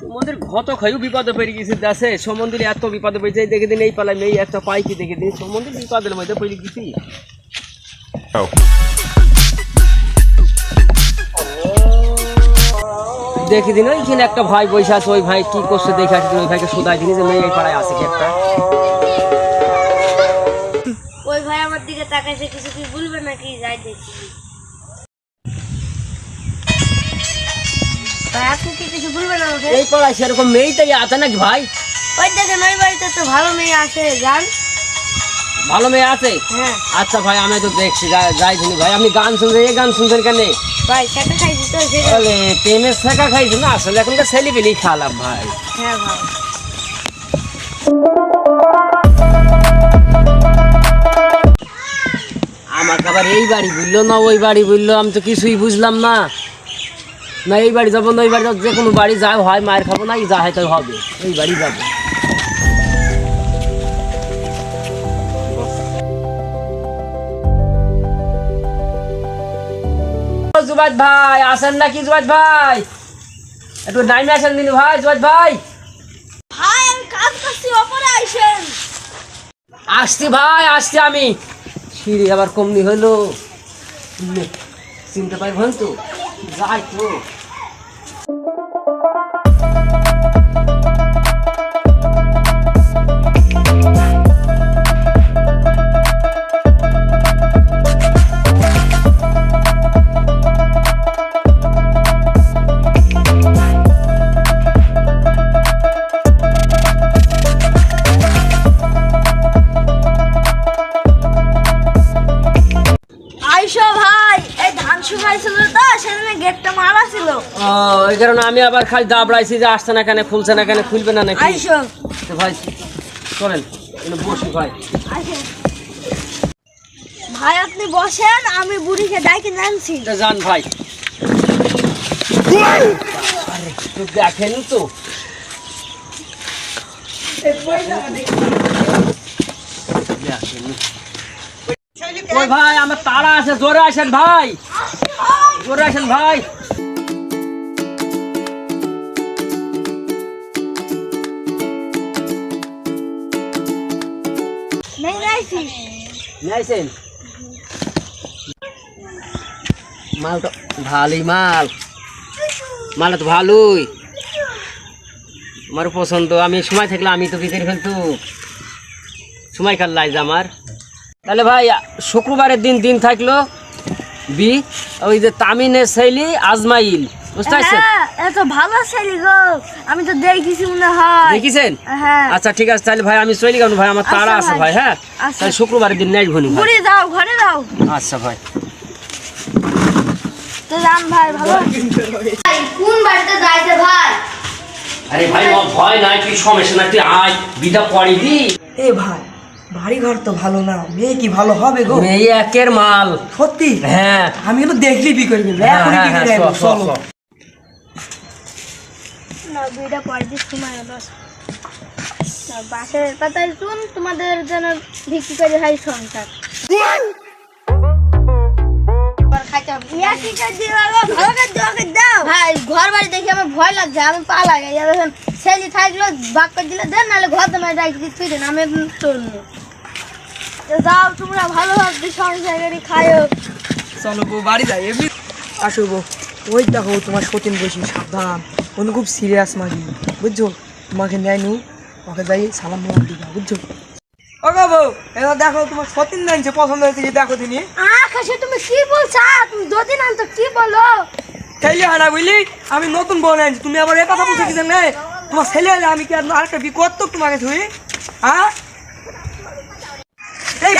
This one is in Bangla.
তোমাদের ঘত খাইও বিপদে পড়ে গেছে দেশে সমুদ্রে এত বিপদে পড়েছে দেখে দিন এই পালায় মেয়ে একটা পাই কি দেখে দিন সমুদ্রে বিপদের মধ্যে পড়ে গেছি দেখে দিন ওইখানে একটা ভাই বসে আছে ওই ভাই কি করছে দেখে আসছে ওই ভাইকে শোধাই দিন যে মেয়ে এই পাড়ায় আছে কি একটা ওই ভাই আমার দিকে তাকাইছে কিছু কি বলবে নাকি যাই দেখি ভাই আপনি কি কিছু বলবেন আমাকে এই পাড়ায় সেরকম মেয়েটাই আছে নাকি ভাই ওই দেখেন ওই বাড়িতে তো ভালো মেয়ে আছে জান ভালো মেয়ে আছে হ্যাঁ আচ্ছা ভাই আমি তো দেখছি যাই দিন ভাই আপনি গান শুনছেন এই গান শুনছেন কেন ভাই সেটা খাইছি তো সেটা বলে প্রেমের শেখা খাইছি না আসলে এখনকার ছেলে পেলি খালাম ভাই হ্যাঁ ভাই আমাকে আবার এই বাড়ি বললো না ওই বাড়ি বললো আমি তো কিছুই বুঝলাম না না এই বাড়ি যাবো না ওই বাড়ি যাবো যে কোনো বাড়ি যাও হয় মায়ের খাবো না যা হয় তাই হবে এই বাড়ি যাবো জুবাইদ ভাই আসেন নাকি জুবাইদ ভাই একটু নাইমে আসেন দিন ভাই জুবাইদ ভাই ভাই আমি কাজ করছি ওপরে আইছেন আসছি ভাই আসছি আমি সিঁড়ি আবার কমনি হইলো চিনতে পারবেন তো যাই তো আইসো ভাই এই ধান শুকাইছিল তো সেজন্য গেটটা মারা ছিল ও এই কারণে আমি আবার খালি দাবড়াইছি যে আসছে না কেন খুলছে না কেন খুলবে না নাকি আইসো তো ভাই চলেন বসি ভাই আইসো ভাই আপনি বসেন আমি বুড়িকে ডাইকে নামছি তো যান ভাই আরে তো দেখেন তো ওই ভাই আমার তারা আছে জোরে আসেন ভাই জোরে আসেন ভাই নেই নাইছি নিয়েছেন মাল তো ভালোই মাল তো ভালোই আমার পছন্দ আমি সময় থাকলে আমি তো বিক্রি ফেলতো সময় কাল লাগছে আমার তাহলে ভাই শুক্রবারের দিন থাকলো ওই যে তামিনের শৈলী আজমাইল বুঝতে পারছেন এত ভালো ছেলে গো আমি তো দেখেছি মনে হয় দেখেছেন হ্যাঁ আচ্ছা ঠিক আছে তাহলে ভাই আমি চলে গেলাম ভাই আমার তারা আছে ভাই হ্যাঁ তাহলে শুক্রবারের দিন নেই ভনি ভাই ঘুরে দাও ঘরে দাও আচ্ছা ভাই তো যান ভাই ভালো কোন বাড়িতে যাইছে ভাই আরে ভাই ভয় নাই তুই সমস্যা না তুই আয় বিদা পড়ি দি এ ভাই বাড়ি ঘর তো ভালো না মেয়ে কি ভালো হবে গো মেয়ে একের মাল সত্যি হ্যাঁ আমি কিন্তু দেখলি বি করবি চলো না বিটা পরে দিস সময় দশ বাসের পাতায় শুন তোমাদের জন্য ভিক্ষি করে হয় সংসার ভাই ঘর বাড়ি দেখে আমার ভয় লাগছে আমি পা লাগে ছেলে থাকলো বাক করে দিলে দেন নাহলে ঘর তোমার ডাইকে তুই দেন আমি চলবো যাও তোমরা ভালো ভাবে সংসার করে খাইও চলো গো বাড়ি যাই এমনি আসো গো ওই দেখো তোমার সতীন বসি সাবধান অন্য খুব সিরিয়াস মাগি বুঝছো তোমাকে নেয় নু ওকে যাই সালাম দিবা বুঝছো ও গো বউ এবার দেখো তোমার সতীন নাইছে পছন্দ হয়েছে যে দেখো তিনি আকাশে তুমি কি বলছো তুমি দুদিন আনতো কি বলো ছেলে হারা বুঝলি আমি নতুন বউ নাইছি তুমি আবার এ কথা বলছো কি জানে তোমার ছেলে হলে আমি কি আরেকটা বি করতো তোমাকে তুই হ্যাঁ এই